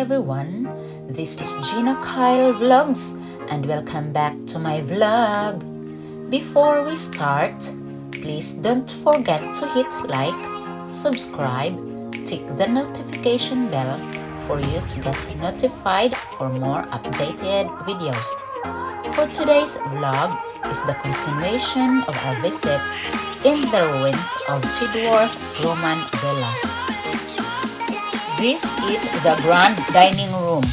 everyone, this is Gina Kyle Vlogs and welcome back to my vlog. Before we start, please don't forget to hit like, subscribe, tick the notification bell for you to get notified for more updated videos. For today's vlog is the continuation of our visit in the ruins of Chedworth Roman Villa. This is the grand dining room,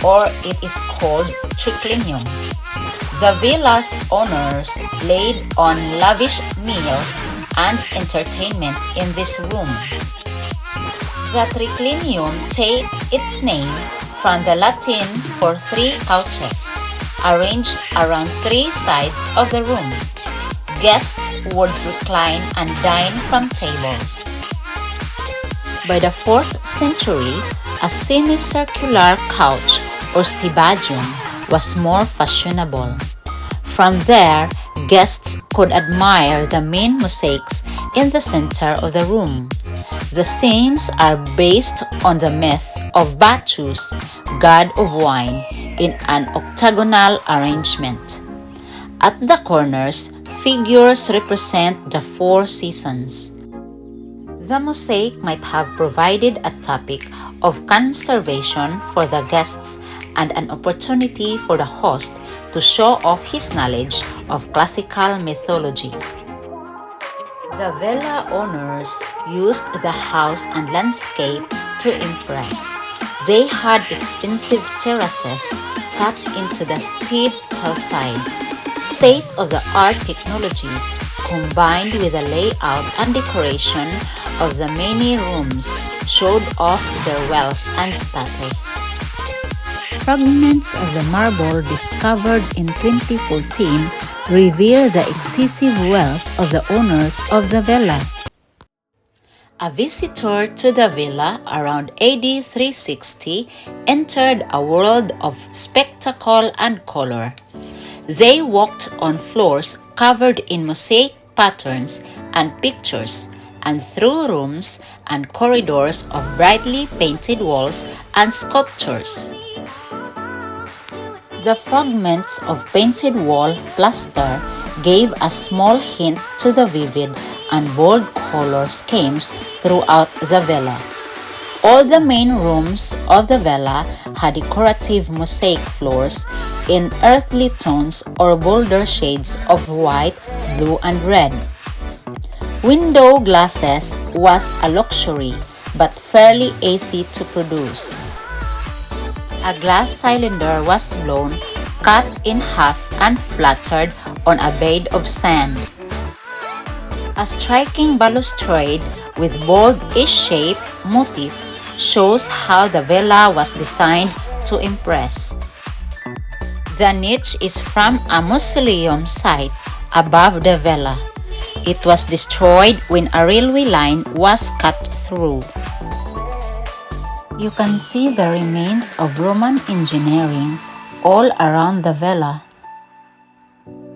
or it is called triclinium. The villa's owners laid on lavish meals and entertainment in this room. The triclinium takes its name from the Latin for three couches, arranged around three sides of the room. Guests would recline and dine from tables. By the 4th century, a semicircular couch or stibadium was more fashionable. From there, guests could admire the main mosaics in the center of the room. The scenes are based on the myth of Bacchus, god of wine, in an octagonal arrangement. At the corners, figures represent the 4 seasons. The mosaic might have provided a topic of conversation for the guests and an opportunity for the host to show off his knowledge of classical mythology. The villa owners used the house and landscape to impress. They had expensive terraces cut into the steep hillside. State-of-the-art technologies combined with the layout and decoration of the many rooms showed off their wealth and status. Fragments of the marble discovered in 2014 reveal the excessive wealth of the owners of the villa. A visitor to the villa around AD 360 entered a world of spectacle and color. They walked on floors covered in mosaic patterns and pictures, and through rooms and corridors of brightly painted walls and sculptures. The fragments of painted wall plaster gave a small hint to the vivid and bold color schemes throughout the villa. All the main rooms of the villa had decorative mosaic floors in earthly tones or bolder shades of white, blue, and red. Window glasses was a luxury, but fairly easy to produce. A glass cylinder was blown, cut in half, and flattered on a bed of sand. A striking balustrade with bold S-shaped motif shows how the villa was designed to impress. The niche is from a mausoleum site above the villa. It was destroyed when a railway line was cut through. You can see the remains of Roman engineering all around the villa.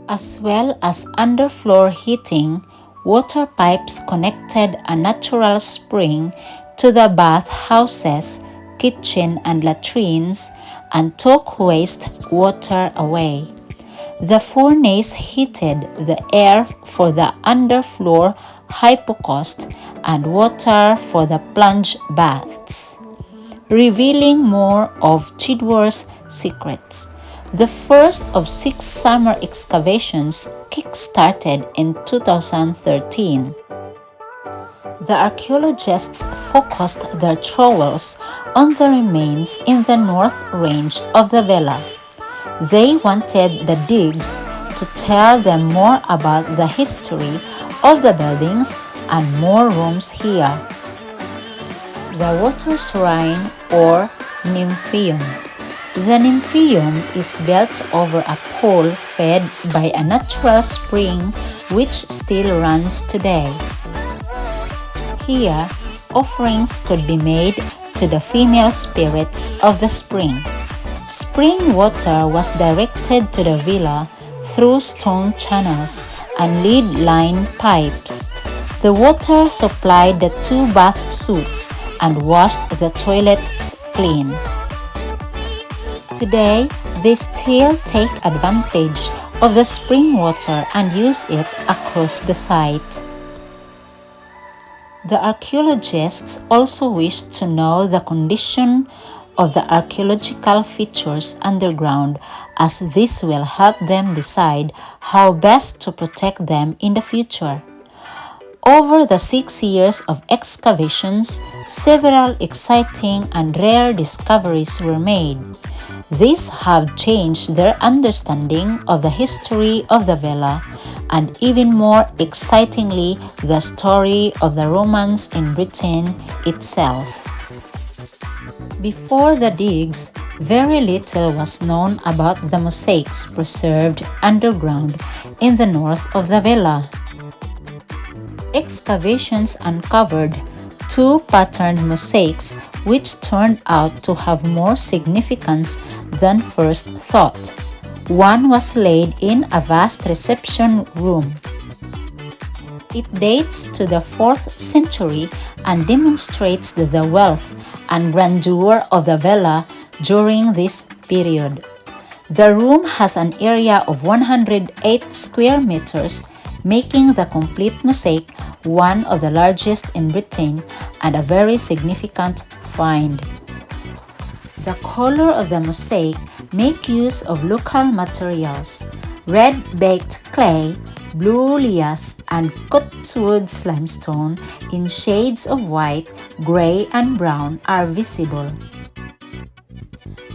As well as underfloor heating, water pipes connected a natural spring to the bath houses, kitchen, and latrines and took waste water away. The furnace heated the air for the underfloor hypocaust and water for the plunge baths, revealing more of Tidworth's secrets. The first of 6 summer excavations kick-started in 2013. The archaeologists focused their trowels on the remains in the north range of the villa. They wanted the digs to tell them more about the history of the buildings and more rooms here. The water shrine or nymphaeum. The nymphaeum is built over a pole fed by a natural spring which still runs today. Here, offerings could be made to the female spirits of the spring. Spring water was directed to the villa through stone channels and lead-lined pipes. The water supplied the 2 bath suites and washed the toilets clean. Today, they still take advantage of the spring water and use it across the site. The archaeologists also wished to know the condition of the archaeological features underground, as this will help them decide how best to protect them in the future. Over the 6 years of excavations, several exciting and rare discoveries were made. These have changed their understanding of the history of the villa and, even more excitingly, the story of the Romans in Britain itself. Before the digs, very little was known about the mosaics preserved underground in the north of the villa. Excavations uncovered 2 patterned mosaics which turned out to have more significance than first thought. One was laid in a vast reception room. It dates to the 4th century and demonstrates the wealth and grandeur of the villa during this period. The room has an area of 108 square meters, making the complete mosaic one of the largest in Britain and a very significant find. The color of the mosaic make use of local materials. Red baked clay, blue lias, and cottonwood limestone in shades of white, gray, and brown are visible.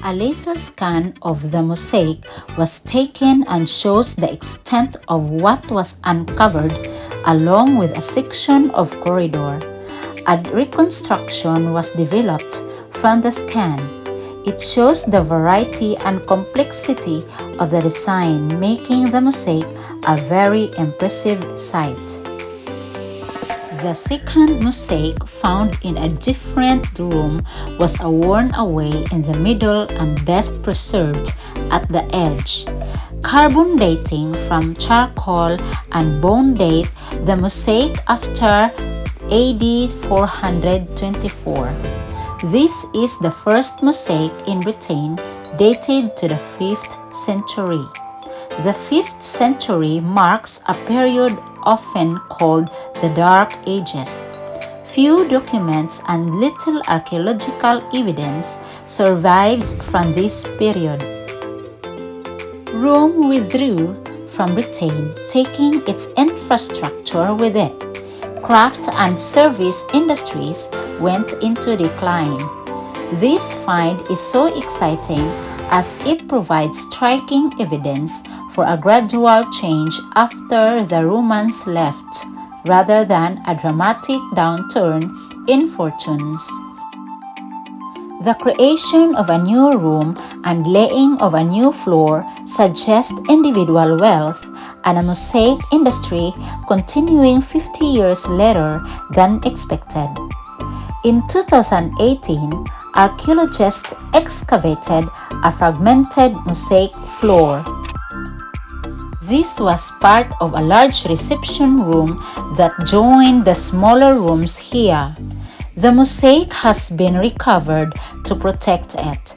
A laser scan of the mosaic was taken and shows the extent of what was uncovered, along with a section of corridor. A reconstruction was developed from the scan. It shows the variety and complexity of the design, making the mosaic a very impressive sight. The second mosaic, found in a different room, was worn away in the middle and best preserved at the edge. Carbon dating from charcoal and bone date the mosaic after AD 424. This is the first mosaic in Britain dated to the 5th century. The 5th century marks a period often called the Dark Ages. Few documents and little archaeological evidence survives from this period. Rome withdrew from Britain, taking its infrastructure with it. Craft and service industries went into decline. This find is so exciting as it provides striking evidence for a gradual change after the Romans left, rather than a dramatic downturn in fortunes. The creation of a new room and laying of a new floor suggest individual wealth and a mosaic industry continuing 50 years later than expected. In 2018, archaeologists excavated a fragmented mosaic floor. This was part of a large reception room that joined the smaller rooms here. The mosaic has been recovered to protect it.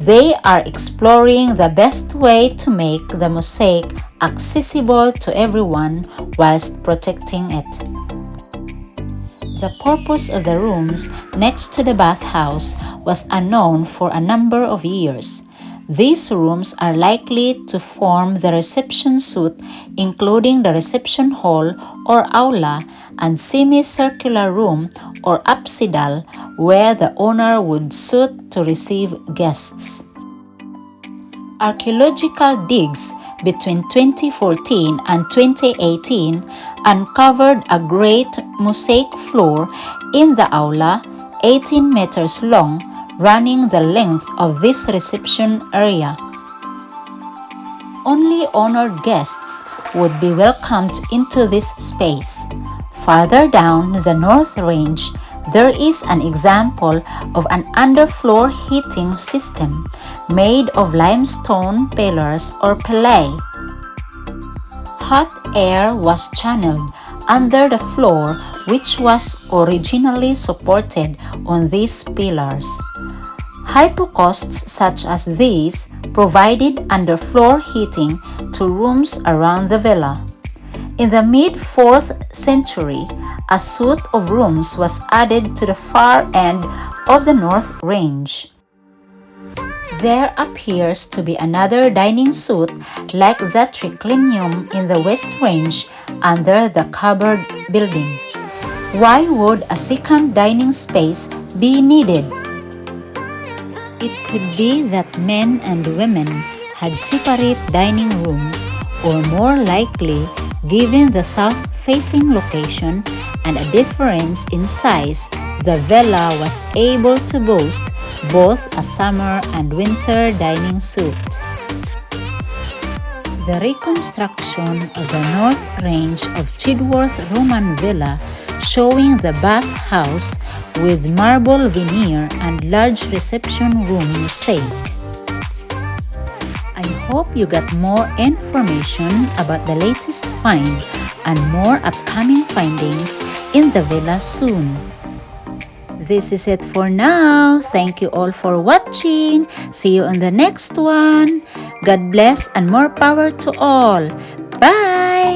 They are exploring the best way to make the mosaic accessible to everyone whilst protecting it. The purpose of the rooms next to the bathhouse was unknown for a number of years. These rooms are likely to form the reception suite, including the reception hall or aula and semicircular room or apsidal where the owner would sit to receive guests. Archaeological digs between 2014 and 2018 uncovered a great mosaic floor in the aula, 18 meters long, running the length of this reception area. Only honored guests would be welcomed into this space. Farther down the North Range, there is an example of an underfloor heating system made of limestone pillars or pillei. Hot air was channeled under the floor, which was originally supported on these pillars. Hypocaustes such as these provided underfloor heating to rooms around the villa. In the mid-4th century, a suite of rooms was added to the far end of the north range. There appears to be another dining suite like the triclinium in the west range under the covered building. Why would a second dining space be needed? It could be that men and women had separate dining rooms, or more likely, given the south-facing location and a difference in size, the villa was able to boast both a summer and winter dining suite. The reconstruction of the north range of Chedworth Roman Villa, showing the bathhouse with marble veneer and large reception room mosaic. I hope you got more information about the latest find and more upcoming findings in the villa soon. This is it for now. Thank you all for watching. See you on the next one. God bless and more power to all. Bye!